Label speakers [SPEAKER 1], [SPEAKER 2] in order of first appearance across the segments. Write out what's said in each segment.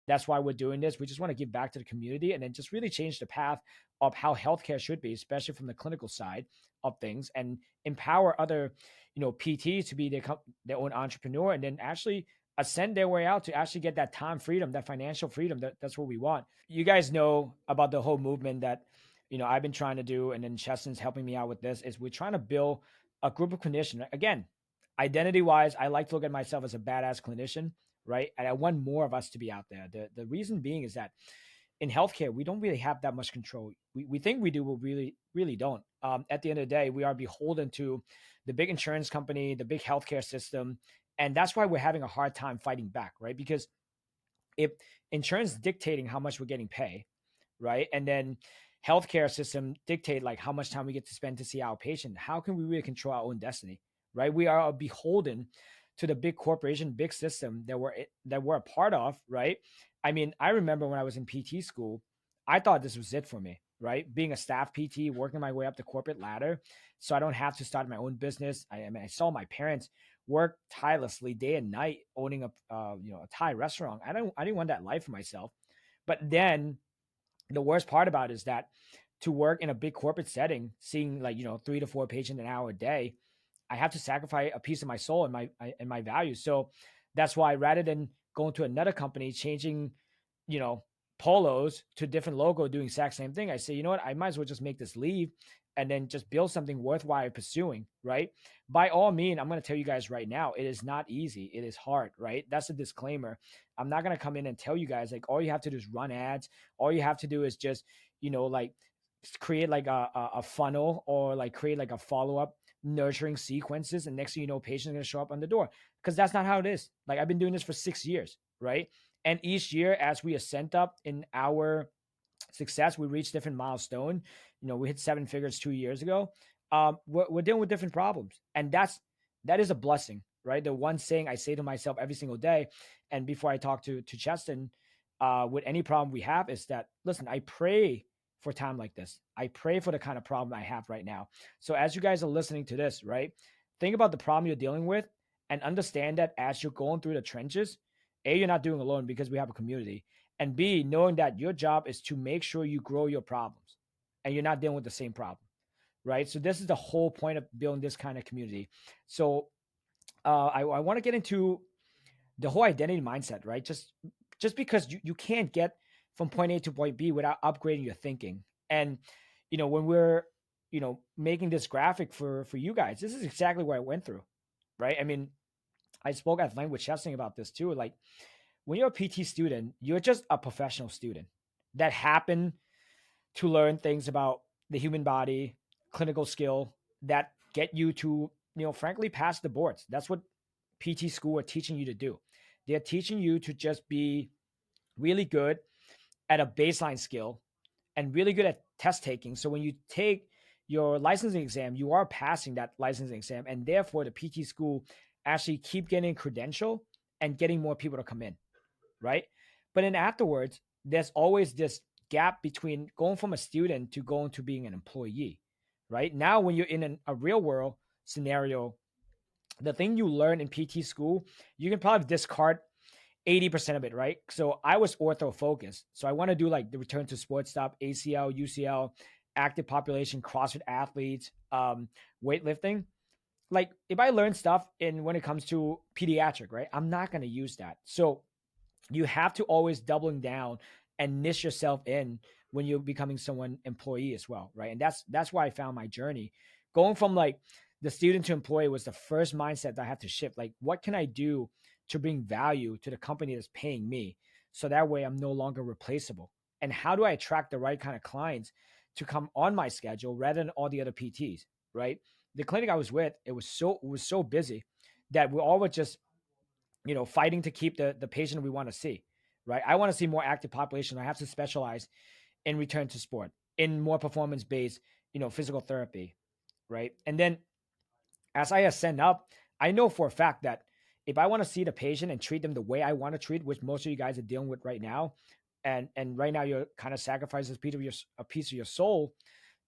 [SPEAKER 1] That's why we're doing this. We just want to give back to the community and then just really change the path of how healthcare should be, especially from the clinical side of things, and empower other, PTs to be their own entrepreneur and then actually ascend their way out to actually get that time freedom, that financial freedom. That's what we want. You guys know about the whole movement that, I've been trying to do, and then Cheston's helping me out with this, is we're trying to build a group of clinicians. Again, identity wise, I like to look at myself as a badass clinician, right? And I want more of us to be out there. The reason being is that in healthcare, we don't really have that much control. We think we do, but really don't. At the end of the day, we are beholden to the big insurance company, the big healthcare system. And that's why we're having a hard time fighting back, right? Because if insurance dictating how much we're getting paid, right? And then healthcare system dictate like how much time we get to spend to see our patient, how can we really control our own destiny, right? We are beholden to the big corporation, big system that we're a part of, right? I mean, I remember when I was in PT school, I thought this was it for me, right? Being a staff PT, working my way up the corporate ladder, so I don't have to start my own business. I mean, I saw my parents work tirelessly day and night owning a Thai restaurant. I didn't want that life for myself. But then the worst part about it is that to work in a big corporate setting, seeing like 3 to 4 patients an hour a day, I have to sacrifice a piece of my soul and my values. So that's why rather than going to another company, changing, you know, polos to a different logo, doing exact same thing, I say, you know what, I might as well just make this leave and then just build something worthwhile pursuing, right? By all means, I'm going to tell you guys right now, it is not easy. It is hard, right? That's a disclaimer. I'm not going to come in and tell you guys like all you have to do is run ads. All you have to do is just, like create like a funnel or like create like a follow-up nurturing sequences, and next thing you know, patients are going to show up on the door, because that's not how it is. Like I've been doing this for 6 years, right? And each year as we ascend up in our success, we reach different milestone. We hit 7 figures 2 years ago. We're dealing with different problems, and that is a blessing, right? The one saying I say to myself every single day, and before I talk to Cheston, with any problem we have, is that, listen, I pray for time like this. I pray for the kind of problem I have right now. So as you guys are listening to this, right, think about the problem you're dealing with and understand that as you're going through the trenches, A, you're not doing alone because we have a community. And B, knowing that your job is to make sure you grow your problems and you're not dealing with the same problem, right? So this is the whole point of building this kind of community. So I want to get into the whole identity mindset, right? Just because you can't get from point A to point B without upgrading your thinking. And when we're making this graphic for you guys, this is exactly what I went through, right? I mean, I spoke at length with Chesney about this too. Like when you're a PT student, you're just a professional student that happen to learn things about the human body, clinical skill that get you to, frankly, pass the boards. That's what PT school are teaching you to do. They're teaching you to just be really good at a baseline skill and really good at test taking. So when you take your licensing exam, you are passing that licensing exam, and therefore the PT school actually keep getting credential and getting more people to come in, right? But then afterwards, there's always this gap between going from a student to going to being an employee, right? Now, when you're in a real world scenario, the thing you learn in PT school, you can probably discard 80% of it, right? So I was ortho focused. So I want to do like the return to sports stuff, ACL, UCL, active population, CrossFit athletes, weightlifting. Like if I learn stuff in when it comes to pediatric, right? I'm not going to use that. So you have to always doubling down and niche yourself in when you're becoming someone employee as well, right? And that's why I found my journey. Going from like the student to employee was the first mindset that I had to shift. Like, what can I do to bring value to the company that's paying me, so that way I'm no longer replaceable? And how do I attract the right kind of clients to come on my schedule rather than all the other PTs, right? The clinic I was with, it was so busy that we all were just fighting to keep the patient we want to see, right? I want to see more active population. I have to specialize in return to sport, in more performance-based, physical therapy, right? And then as I ascend up, I know for a fact that if I want to see the patient and treat them the way I want to treat, which most of you guys are dealing with right now, and right now you're kind of sacrificing a piece of your soul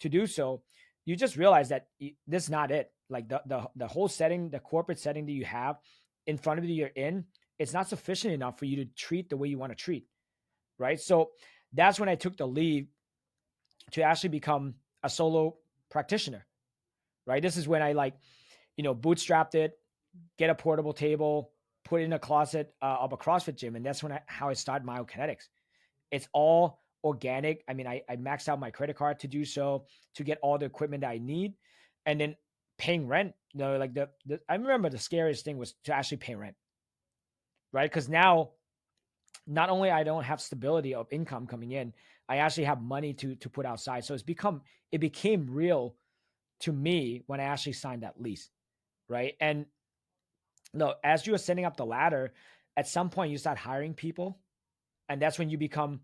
[SPEAKER 1] to do so, you just realize that this is not it. Like the whole setting, the corporate setting that you have in front of you, you're in, it's not sufficient enough for you to treat the way you want to treat, right? So that's when I took the lead to actually become a solo practitioner, right? This is when I like, bootstrapped it, get a portable table, put it in a closet of a CrossFit gym. And that's how I started Myokinetics. It's all organic. I mean, I maxed out my credit card to do so, to get all the equipment that I need, and then paying rent. Like I remember the scariest thing was to actually pay rent, right? Because now not only I don't have stability of income coming in, I actually have money to put outside. So it became real to me when I actually signed that lease, right? And no, as you are setting up the ladder, at some point you start hiring people, and that's when you become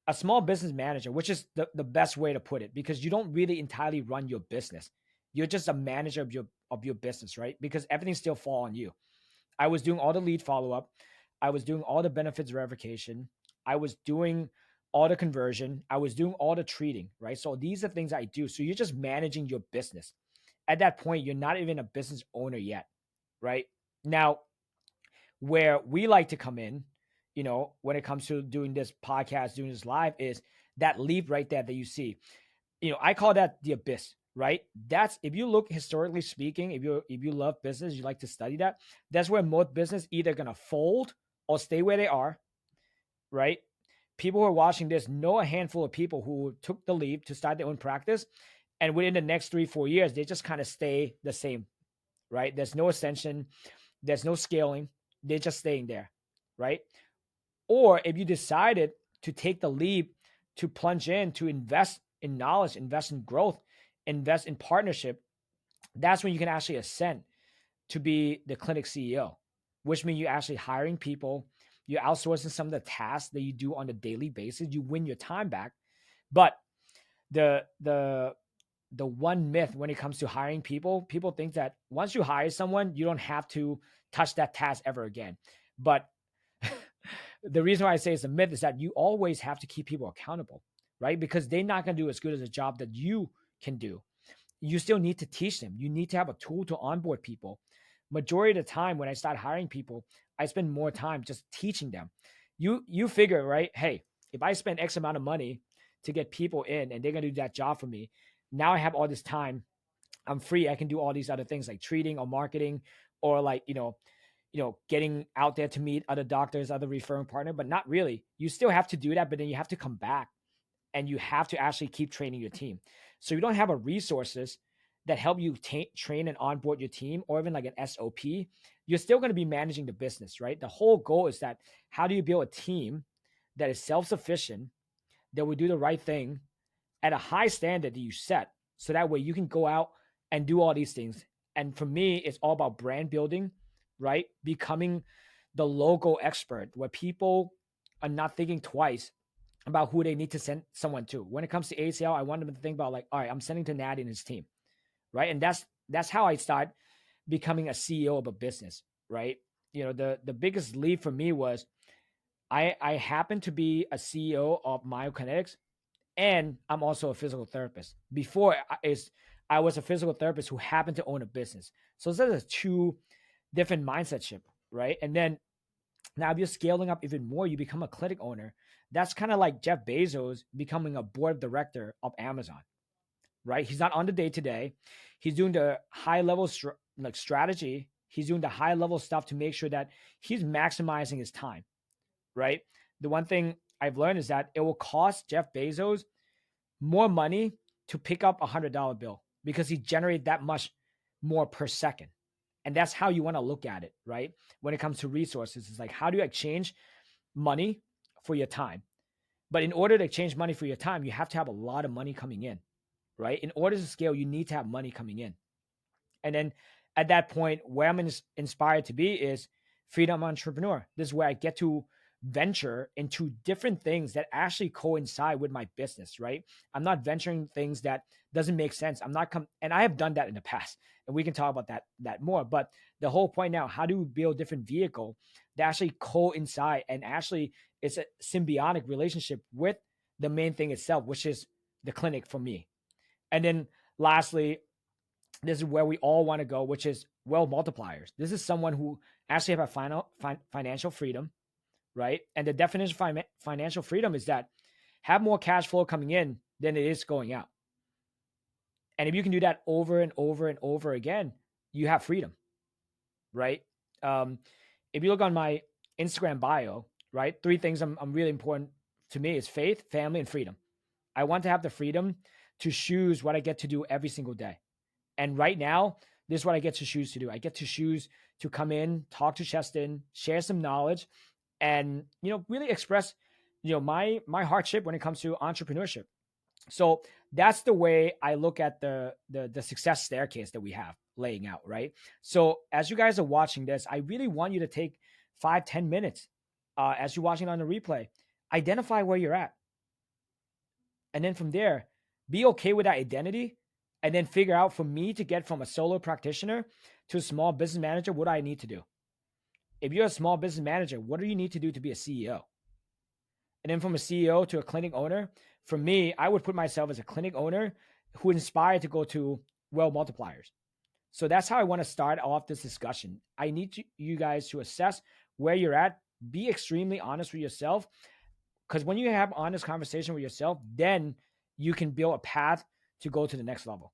[SPEAKER 1] a small business manager, which is the best way to put it, because you don't really entirely run your business. You're just a manager of your business, right? Because everything still fall on you. I was doing all the lead follow-up. I was doing all the benefits verification. I was doing all the conversion. I was doing all the treating, right? So these are things I do. So you're just managing your business. At that point, you're not even a business owner yet, right? Now, where we like to come in, when it comes to doing this podcast, doing this live, is that leap right there that you see. I call that the abyss, right? That's, if you look historically speaking, if you love business, you like to study that, that's where most business either gonna fold or stay where they are, right? People who are watching this know a handful of people who took the leap to start their own practice, and within the next 3-4 years, they just kind of stay the same, right? There's no ascension, there's no scaling, they're just staying there, right? Or if you decided to take the leap, to plunge in, to invest in knowledge, invest in growth, invest in partnership, that's when you can actually ascend to be the clinic CEO, which means you're actually hiring people, you're outsourcing some of the tasks that you do on a daily basis, you win your time back. But the the the one myth when it comes to hiring people think that once you hire someone, you don't have to touch that task ever again. But the reason why I say it's a myth is that you always have to keep people accountable, right? Because they're not going to do as good as a job that you can do. You still need to teach them. You need to have a tool to onboard people. Majority of the time when I start hiring people, I spend more time just teaching them. You figure, right? Hey, if I spend X amount of money to get people in and they're going to do that job for me, now I have all this time. I'm free. I can do all these other things like treating or marketing, or like, getting out there to meet other doctors, other referring partner, but not really. You still have to do that, but then you have to come back and you have to actually keep training your team. So you don't have a resources that help you train and onboard your team, or even like an SOP. You're still going to be managing the business, right? The whole goal is that how do you build a team that is self-sufficient, that will do the right thing at a high standard that you set, so that way you can go out and do all these things. And for me, it's all about brand building, right? Becoming the logo expert, where people are not thinking twice about who they need to send someone to. When it comes to ACL, I want them to think about like, all right, I'm sending to Natty and his team, right? And that's how I start becoming a CEO of a business, right? The biggest leap for me was I happened to be a CEO of Myokinetics, and I'm also a physical therapist. Before I was a physical therapist who happened to own a business. So there's a two different mindset shift, right? And then now if you're scaling up even more, you become a clinic owner. That's kind of like Jeff Bezos becoming a board of director of Amazon, right? He's not on the day to day. He's doing the high level like strategy. He's doing the high level stuff to make sure that he's maximizing his time, right? The one thing I've learned is that it will cost Jeff Bezos more money to pick up $100 bill, because he generated that much more per second. And that's how you want to look at it, right? When it comes to resources, it's like, how do you exchange money for your time? But in order to exchange money for your time, you have to have a lot of money coming in, right? In order to scale, you need to have money coming in. And then at that point, where I'm inspired to be is freedom entrepreneur. This is where I get to venture into different things that actually coincide with my business, right? I'm not venturing things that doesn't make sense. I'm not and I have done that in the past, and we can talk about that more. But the whole point now, how do we build different vehicle that actually coincide, and actually it's a symbiotic relationship with the main thing itself, which is the clinic for me. And then lastly, this is where we all want to go, which is wealth multipliers. This is someone who actually have a financial freedom, right? And the definition of financial freedom is that have more cash flow coming in than it is going out. And if you can do that over and over and over again, you have freedom, right? Um, if you look on my Instagram bio, right, three things I'm really important to me is faith, family, and freedom. I want to have the freedom to choose what I get to do every single day. And right now, this is what I get to choose to do. I get to choose to come in, talk to Cheston, share some knowledge, and really express my hardship when it comes to entrepreneurship. So that's the way I look at the success staircase that we have laying out, right? So as you guys are watching this, I really want you to take 5-10 minutes as you're watching on the replay, identify where you're at, and then from there, be okay with that identity, and then figure out, for me to get from a solo practitioner to a small business manager, what do I need to do? If you're a small business manager, what do you need to do to be a CEO? And then from a CEO to a clinic owner, for me, I would put myself as a clinic owner who inspired to go to well multipliers. So that's how I want to start off this discussion. I need you guys to assess where you're at, be extremely honest with yourself, because when you have honest conversation with yourself, then you can build a path to go to the next level.